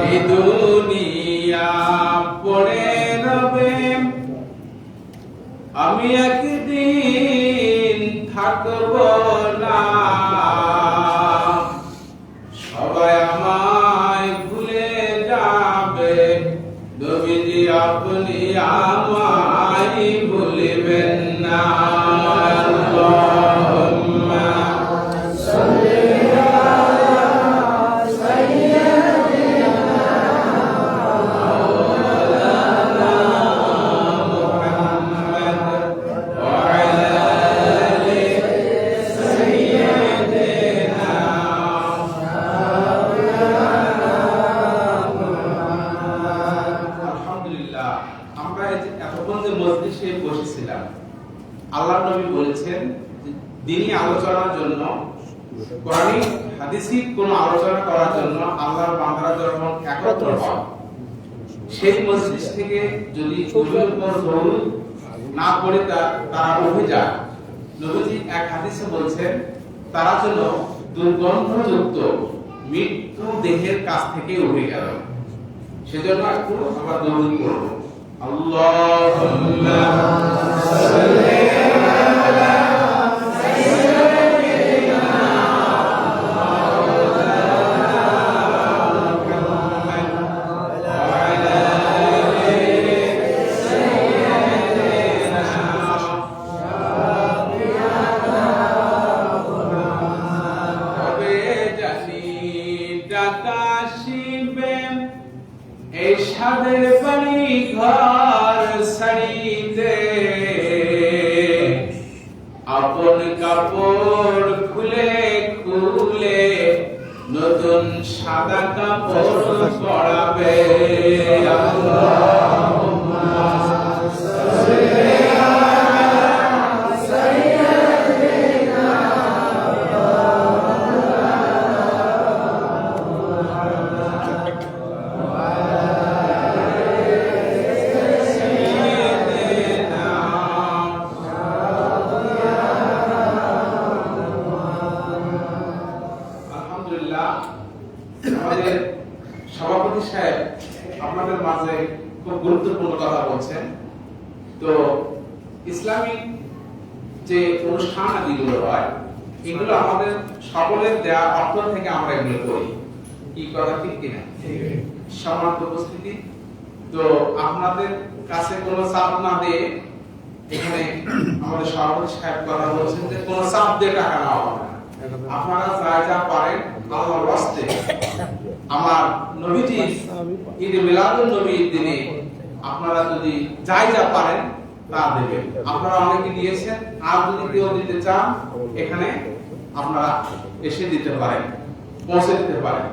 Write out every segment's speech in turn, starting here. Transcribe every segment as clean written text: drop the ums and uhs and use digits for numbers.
এই দুনিয়া পড়ে রবে, আমি একদিন থাকব না। সবাই আমায় ভুলে যাবে, নবীজি আপনি আমায় ভুলবেন না। আল্লাহুম্মা সাল্লি আল্লাহর নবী বলেছেন দিনী আলোচনার জন্য, কোরআনী হাদিসি কোন আলোচনা করার জন্য আল্লাহর বান্দারা যখন একত্র হয়, সেই মজলিস থেকে যদি নবীর উপর দরুদ না পড়ে তারা উঠে যায়, নবীজি এক হাদিসে বলছেন তারা যেন দুর্গন্ধযুক্ত মৃত্যু দেহের কাছ থেকে উঠে গেল। সেজন্য একটু আমরা দরুদ পড়ব। আল্লাহুম্মা সাল্লি আলা সাইয়্যিদিনা মুহাম্মাদ ওয়া আলা আলি সাইয়্যিদিনা তবে জানি টাকা শিবে এই সাদের বাড়ি ঘর ছাড়িতে, আপন কাপড় খুলে খুলে নতুন সাদা কাপড় পরাবে। আল্লাহুম্মা সাল্লি আলা সাইয়্যিদিনা আমাদের সভাপতি সাহেব আপনাদের মাঝে খুব গুরুত্বপূর্ণ কথা বলছেন। তো ইসলামিক যে অনুষ্ঠান আদিগুলো হয়, এগুলো আমাদের সকলের দেওয়া অর্থ থেকে আমরা এগুলো করি। কি কথা ঠিক কিনা? সম্মানিত উপস্থিতি, তো আপনাদের কাছে কোনো চাপ না দিয়ে এখানে আমাদের সভাপতি সাহেব কথা বলছেন যে কোনো চাপ দিয়ে টাকা নেওয়া হবে না। আপনারা যা পারেন আল্লাহর ওয়াস্তে আমার নবীজি ঈদ মিলাদুন নবীর দিনে আপনারা যদি যা পারেন তা দেবেন। আপনারা অনেকে দিয়েছেন, আর যদি কেউ দিতে চান এখানে আপনারা এসে দিতে পারেন, পৌঁছে দিতে পারেন।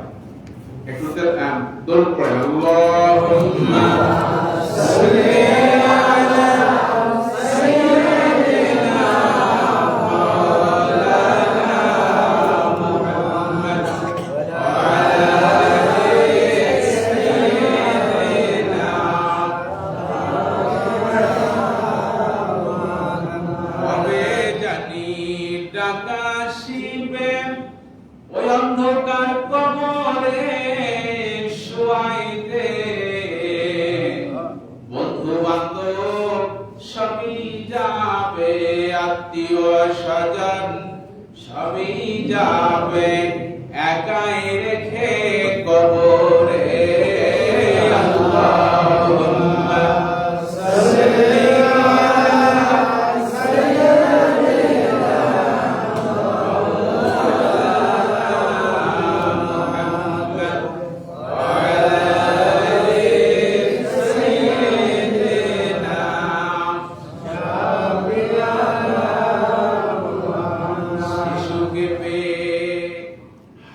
একটু দরুদ পড়েন। আল্লাহুম্মা সাল্লি আলা সাইয়্যিদিনা ওই অন্ধকার কবরে শোয়াইতে, বন্ধু বান্ধব সবই যাবে, আত্মীয় স্বজন সবই যাবে, একাই রেখে কবরে। আল্লাহুম্মা সাল্লি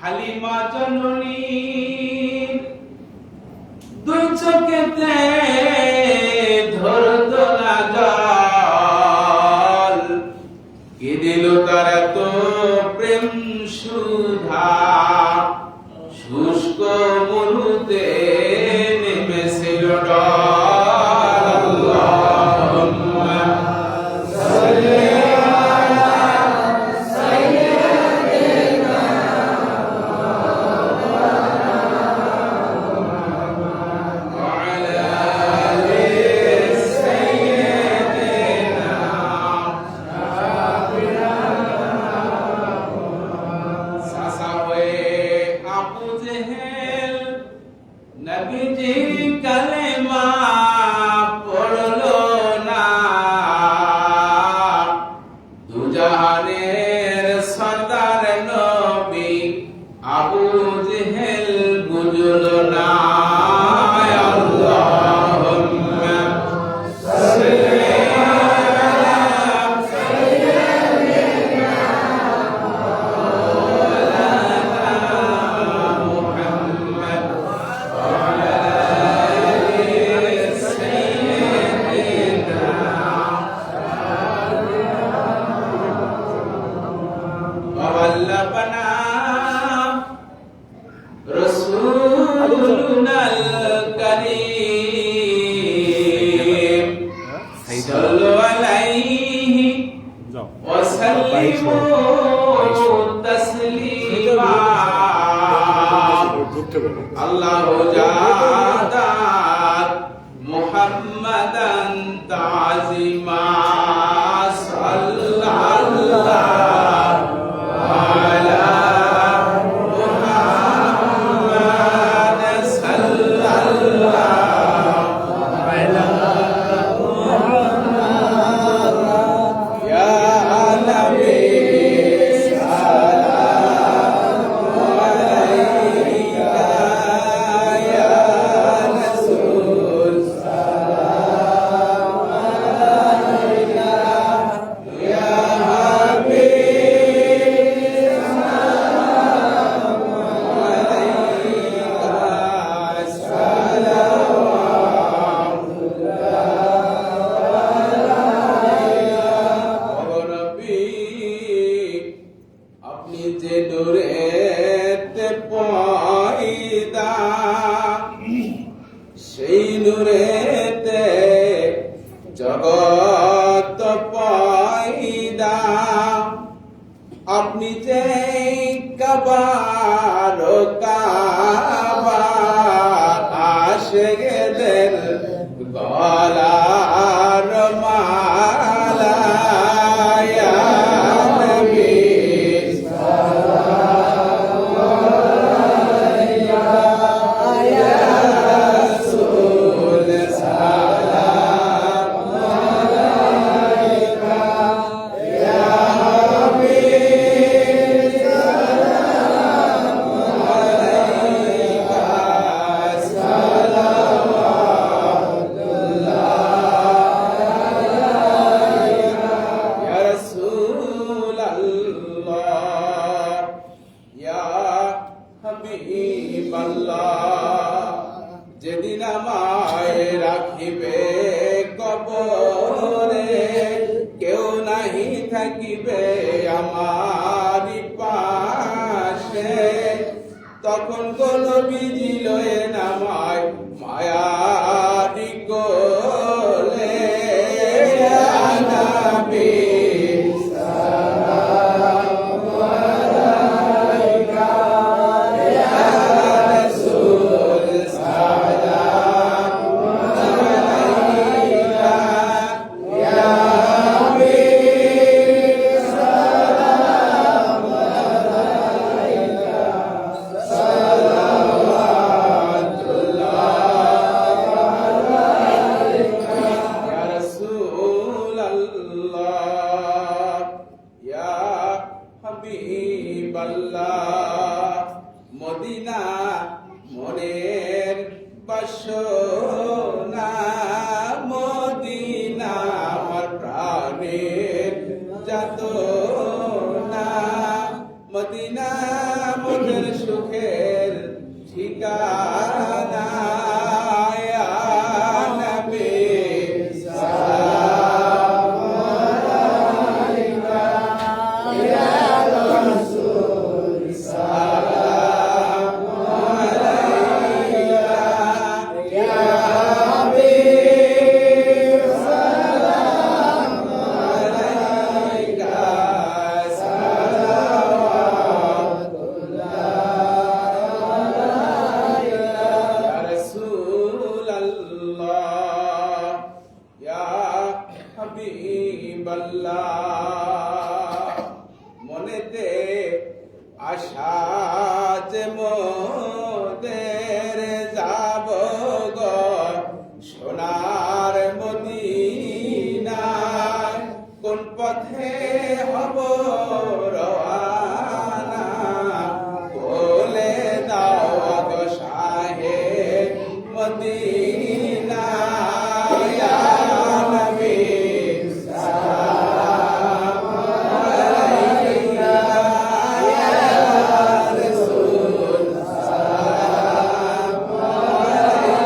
হালিমা জননী দুই চোখেতে ধরত না জল, কে দিল তার এত প্রেম সুধা, শুষ্ক মরুতে নেমেছিল ডল। আল্লাহুম্মা সাল্লি আলা সাইয়্যিদিনা জেহেল নবীজি কালেমা পড়লো না, দুজাহানের সরদার নবী আবু জেহেল বুঝলো না। আল্লাহুম্মা সাল্লি وبلغنا رسولنا الكريم صلوا عليه وسلموا تسليما الله جادت محمدا تعظيما صلى الله على محمد صلى الله على محمد يا نبي سلام عليك يا رسول سلام عليك يا حبيب سلام عليك صلوات আপনি যে নূরেতে পয়দা, সেই নূরেতে জগৎ পয়দা। আপনি যে কাবার কাবা আশিকদের গলার মালা ইয়া নবী যেদিন আমায় রাখিবে কবরে, কেউ নাহি থাকিবে আমার পাশে, তখন কোন বিজি লয়ে নামায় মায়ারি কোলে ইয়া নবী মদিনা মনের বাসনা, মদিনা আমার প্রাণের যাতনা, মদিনা মনের সুখের ঠিকানা ইয়া নবী সালাম আলাইকা ইয়া রাসূল সালাম আলাইকা ইয়া হাবিব সালাম আলাইকা মনেতে আশা যে হব রওয়ানা, বলে দাও গো শাহে মদিনা, ইয়া নবী সালাম আলাইকা, ইয়া রাসূল সালাম আলাইকা,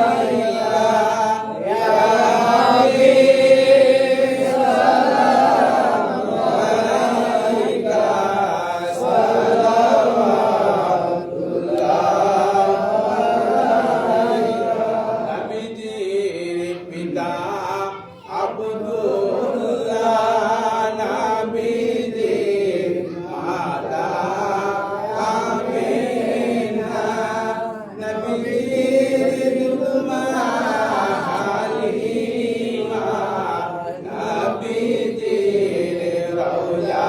ইয়া হাবিব সালাম আলাইকা, নবীজির পিতা আব্দুল্লাহ, নবীজির মাতা আমিনা, নবীজির মা হালিমা, নবীজির রওজা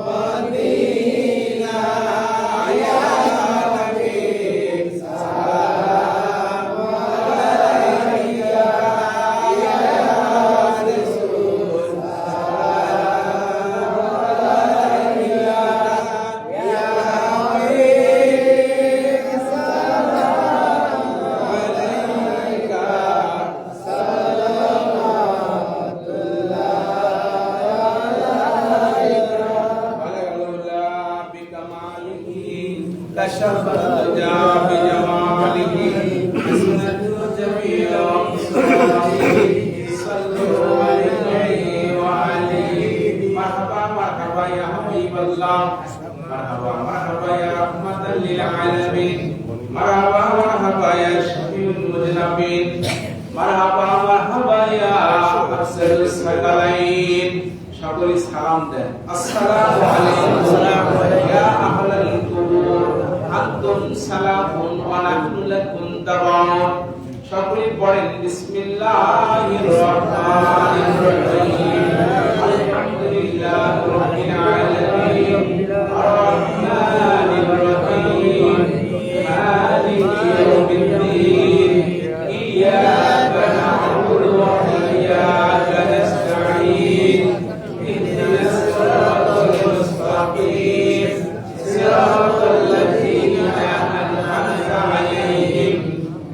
মদিনা, ইয়া নবী সালাম আলাইকা, ইয়া রাসূল সালাম আলাইকা, ইয়া হাবিব সালাম আলাইকা, كشف الدجى بجماله، حسنت جميع صلاته، صلوا عليه وعليه. مرحبا مرحبا يا حبيب الله، مرحبا مرحبا يا رحمة للعالمين، مرحبا مرحبا يا شفيع المذنبين، مرحبا مرحبا يا أفسر الثقلين. সকলে সালাম দেন, আসসালামু আলাইকুম ইয়া আহলাল কুবুর, আনতুম সালামুন ওয়া নাহনু লাকুম তাবাউন। সকলে পড়েন বিসমিল্লাহির রহমানির রহিম, আলহামদুলিল্লাহি রাব্বিল আলামিন, আর-রাহমানির রহিম, মালিকি ইয়াউমিদ্দিন, ইয়্যাকা না'বুদু ওয়া ইয়্যাকা নাস্তাঈন, ইহদিনাস সিরাতাল মুস্তাকিম, সিরাতাল লাযীনা আন'আমতা আলাইহিম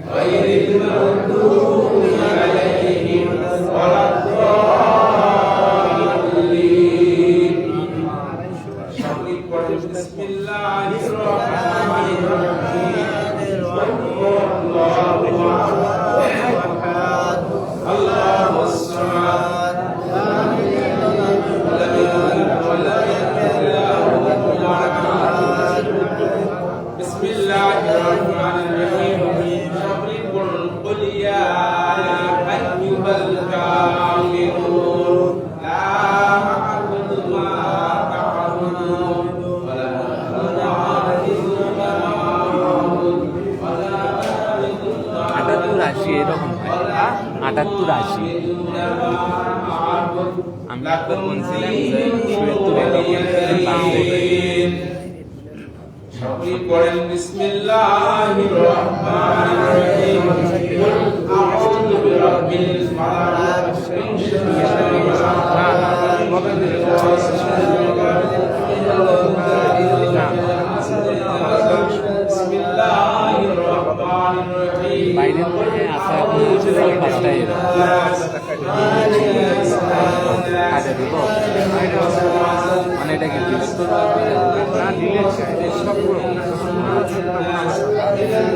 গায়রিল মাগদুবি আলাইহিম ওয়ালাদ-দাল্লিন। সকলে পড়েন বিসমিল্লাহির রহমানির রহিম, আল্লাহু আকবার, আল্লাহুস সামাদ, লাম ইয়ালিদ ওয়া লাম ইউলাদ ওয়া লাম ইয়াকুল লাহু কুফুওয়ান আহাদ। বিসমিল্লাহির রহমানির রহিম, সকলে পড়ুন কুল ইয়া আইয়ুহাল কাফিরুন, লা আ'বুদু মা তা'বুদুন, ওয়া লা আ'বুদু মা তা'বুদুন, ওয়া লা আ'বুদু মা 78 এরকম হয়, 78 80। আমি একবার বলছিলাম যে 77 সকলে পড়েন বিসমিল্লাহির রহমানির রহিম, কুল আউযু বিরাব্বিল ফালাক, মিন শাররি মা খালাক, ওয়া মিন শাররি বিসমিল্লাহির রহমানির রহিম। বাইরের থেকে আসা পাঁচটায় কাজে দিব মানে এটা কি বিরক্ত না দিলে সব